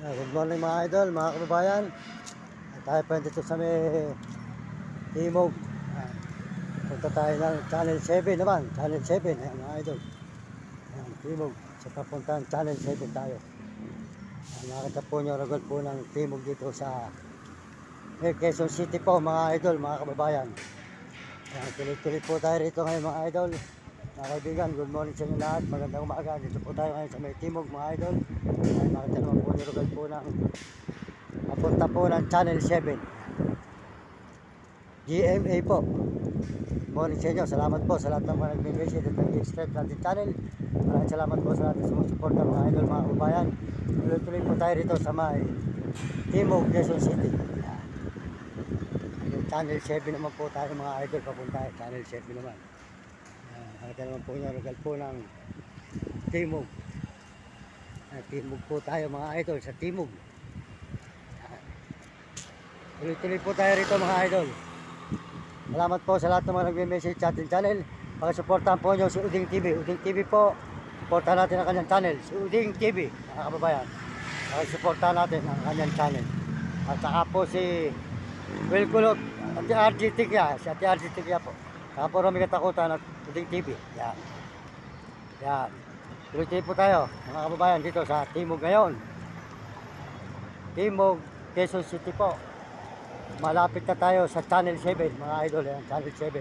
Good morning mga idol, mga kababayan. Tayo pa dito sa may Timog. Punta tayo ng Channel 7 naman. Channel 7, ayan mga idol. Ayan, Timog. Sa papuntang Channel 7 tayo. Nakita po nyo ragol po ng Timog dito sa Quezon City po mga idol, mga kababayan. Ayan, tuloy-tuloy po tayo rito ngayon mga idol. Mga kaibigan, good morning sa inyo lahat. Magandang umaga. Dito po tayo ngayon sa may Timog mga idol. Ayan, nakita naman po nyo ragol po ng papunta po ng Channel 7 GMA po. Morning sa inyo. Salamat po sa lahat ng mga nag-message at nag-subscribe sa ating channel. Maraming salamat po sa lahat ng sumusuporta mga idol, mga kababayan. Tuloy-tuloy po tayo rito sa may Timog, Quezon City. Yung Channel 7 naman po tayo mga idol, papunta tayo. Channel 7 naman. Nakita naman po nyo, regal po ng Timog. Timog po tayo mga idol, sa Timog. Tuloy-tuloy po tayo rito mga idol. Salamat po sa lahat ng mga nagme-message sa ating channel. Pakisuportahan po nyo si Uding TV. Uding TV po, suportahan natin ang kanyang channel. Si Uding TV, mga kababayan. Pakisuportahan natin ang kanyang channel. At saka po si Wilkulot, Ate RG Tikya. Si Ate RG Tikya po. Saka po Rami Katakutan at Uding TV. Yan. Yan. Tuloy-tuloy po tayo mga kababayan dito sa Timog ngayon. Timog, Quezon City po. Malapit na tayo sa Channel 7 mga idol, yan, Channel 7.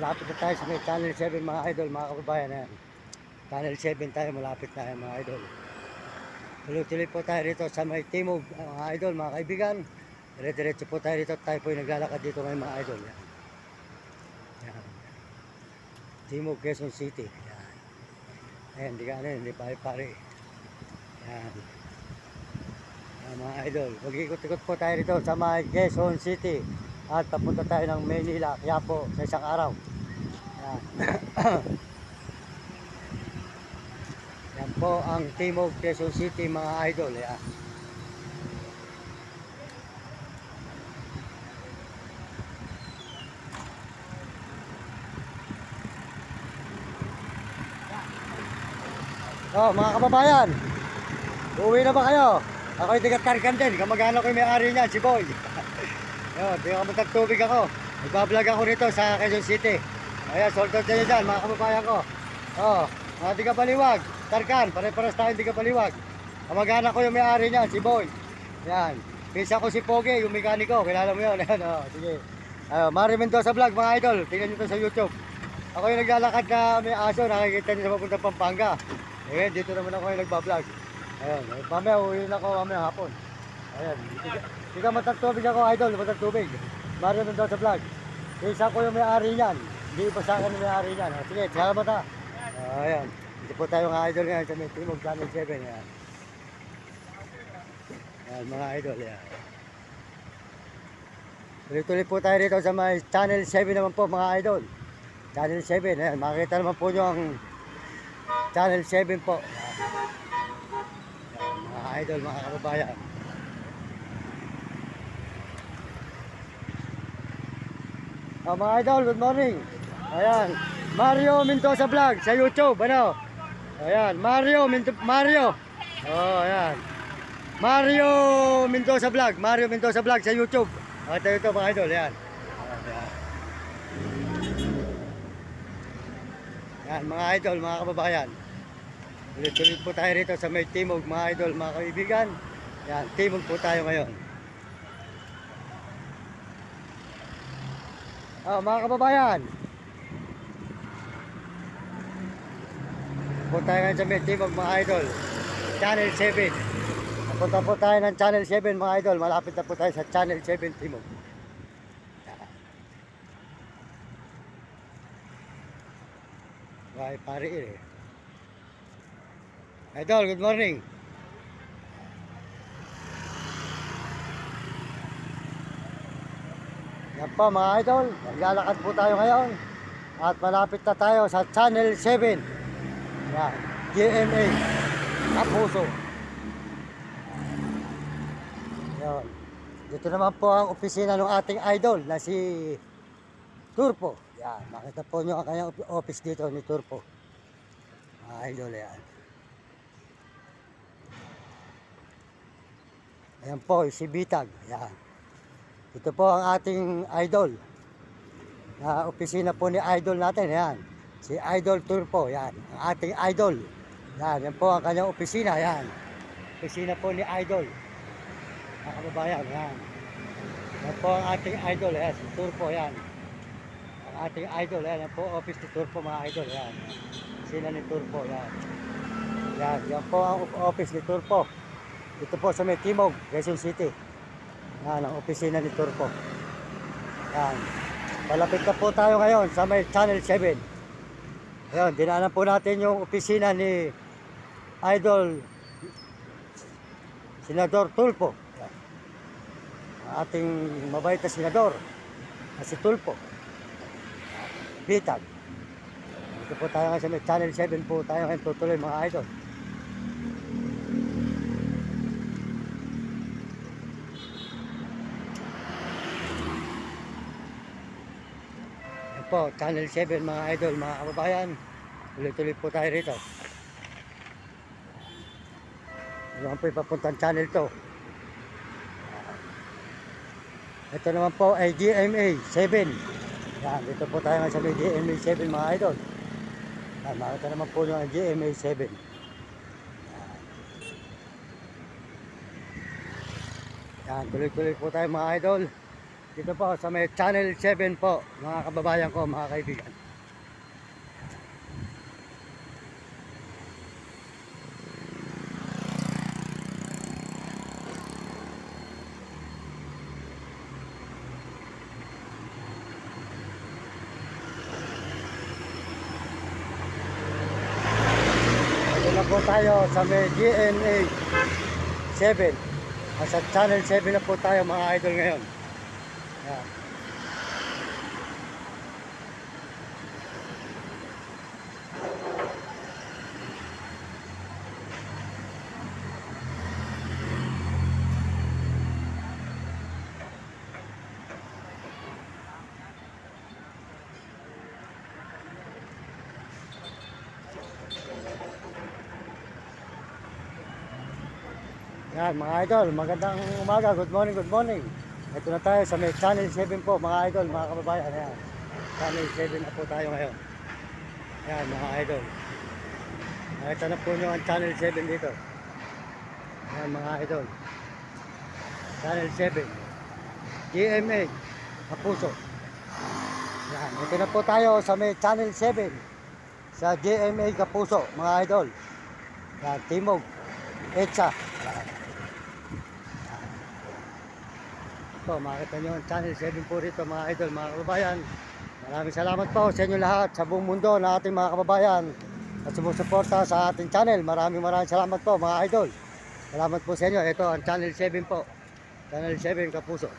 Malapit na tayo sa may Channel 7 mga idol, mga kababayan, yan. Channel 7 tayo, malapit na yan, mga idol. Tuloy-tuloy po tayo rito sa may Timog mga idol, mga kaibigan. Dire-diretso po tayo rito, tayo po yung naglalakad dito ngayon mga idol, yan. Yan. Timog, Quezon City, yan. Ayan, hindi pare-pare. Yan. Mga idol, mag-ikot-ikot po tayo rito sa may Quezon City at papunta tayo ng Maynila, Quiapo sa isang araw. Yan. Yan po ang Timog, Quezon City mga idol. Yan. Oh, mga kababayan, uuwi na ba kayo? Ako yung tigat-tarikan din, kamag-anak ko yung may-ari niyan, si Boy. Yun, di ako magtagtubig ako. Nagbablog ako rito sa Quezon City. Ayan, sold out nyo dyan, mga kababayan ko. Oh, mga tiga-paliwag, Tarkan, pare-paras tayong tiga-paliwag. Kamag-anak ko yung may-ari niyan, si Boy. Yan, pisa ko si Pogi, yung mekaniko, kilala mo yun. Ayan, oh, sige. Mari Mendoza Vlog, mga idol, tingnan nyo to sa YouTube. Ako yung naglalakad na may aso, nakikita nyo sa papuntang Pampanga. Eh, dito naman ako yung nagbablog. Ayan, mamaya uwi na ako mamaya hapon. Ayan, hindi ka matagtubig ako idol, matagtubig. Mario Mendoza Vlog. Isa ko yung may-ari niyan. Hindi pa sa akin yung may-ari niyan. Sige, salamat ha. Ayan, dito po tayo mga idol ngayon sa may Timog Channel 7. Ayan. Ayan mga idol, ayan. Tuloy-tuloy po tayo dito sa may Channel 7 naman po mga idol. Channel 7, ayan, makikita naman po nyo ang Channel 7 po. Mga idol, mga kababayan. Mga idol, good morning. Ayan, Mario Mendoza Vlog sa YouTube, ano? Ayan, Mario. Oh, ayan. Mario Mendoza Vlog, Mario Mendoza Vlog sa YouTube. Ito mga idol, ayan. Ayan, mga idol, mga kababayan. Tuloy-tuloy po tayo rito sa may Timog mga idol, mga kaibigan. Yan, Timog po tayo ngayon. Mga kababayan. Po tayo ngayon sa may Timog mga idol. Channel 7. Napunta po tayo ng Channel 7 mga idol. Malapit na po tayo sa Channel 7 Timog. Bye, pare eh. Idol, good morning. Yan po mga idol, naglalakad po tayo ngayon. At malapit na tayo sa Channel 7. Yan, GMA, Kapuso. Yan. Dito naman po ang opisina ng ating idol na si Turpo. Yan, makita po nyo ang kanyang office dito ni Turpo. Mga idol yan. Ayan po, si Bitag. Ayan. Ito po ang ating idol. Na opisina po ni idol natin. Ayan. Si Idol Turpo. Ayan. Ang ating idol. Ayan. Yan po ang kanyang opisina. Ayan. Opisina po ni idol. Mga kababayan. Ayan. Yan po ang ating idol. Ayan. Si Turpo. Ayan. Ang ating idol. Ayan. Yan po office ni Turpo mga idol. Ayan. Opisina ni Turpo. Ayan. Ayan. Yan po ang office ni Turpo. Ito po sa may Timog, Quezon City. Yan ang opisina ni Turpo. Yan. Palapit na po tayo ngayon sa may Channel 7. Ayun, dinaanan po natin yung opisina ni Idol Senador Tulfo. Yan. Ang ating mabait na senador na si Tulfo. Bitag. Ito po tayo ngayon sa may Channel 7 po tayo ngayon tutuloy mga idol. Po, Channel 7 mga idol, mga kababayan. Tuloy-tuloy po tayo rito. Ano po ipapuntang channel to. Ito naman po ay GMA 7. Yan, dito po tayo nga sa may GMA 7 mga idol. Yan, makita naman po nyo ang GMA 7. Yan, tuloy-tuloy po tayo mga idol. Dito po sa may Channel 7 po, mga kababayan ko, mga kaibigan. Dito na po tayo sa may GMA 7. Sa Channel 7 na po tayo mga idol ngayon. Yan. Yan mga idol, magandang umaga, good morning, good morning. Ito na tayo sa may Channel 7 po mga idol, mga kababayan. Ayan. Channel 7 na po tayo ngayon. Yan mga idol. Nakita na po nyo ang Channel 7 dito. Yan mga idol. Channel 7. GMA. Kapuso. Yan. Ito na po tayo sa may Channel 7. Sa GMA Kapuso mga idol. Yan. Timog. Etsa. Makita nyo ang Channel 7 po rito mga idol, mga kababayan. Maraming salamat po sa inyo lahat sa buong mundo na ating mga kababayan at sumusuporta sa ating channel. Maraming salamat po mga idol. Salamat po sa inyo. Ito ang Channel 7 po. Channel 7 Kapuso.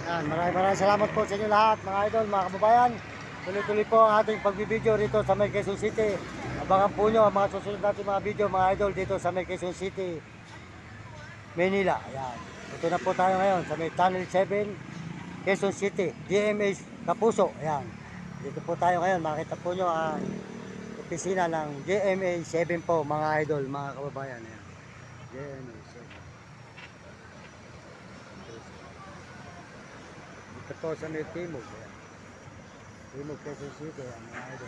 Yan, maraming salamat po sa inyo lahat mga idol, mga kababayan. Tuloy-tuloy po ang ating pagbibideo rito sa may Quezon City. Abangan po nyo ang mga susunod natin mga video mga idol dito sa may Quezon City, Manila. Yan. Ito na po tayo ngayon sa may Channel 7, Quezon City, GMA Kapuso. Yan. Dito po tayo ngayon, makita po nyo ang opisina ng GMA 7 po mga idol, mga kababayan. Yan. GMA 7. Ito po sa may Timog. Timog Quezon City, ang mga idol.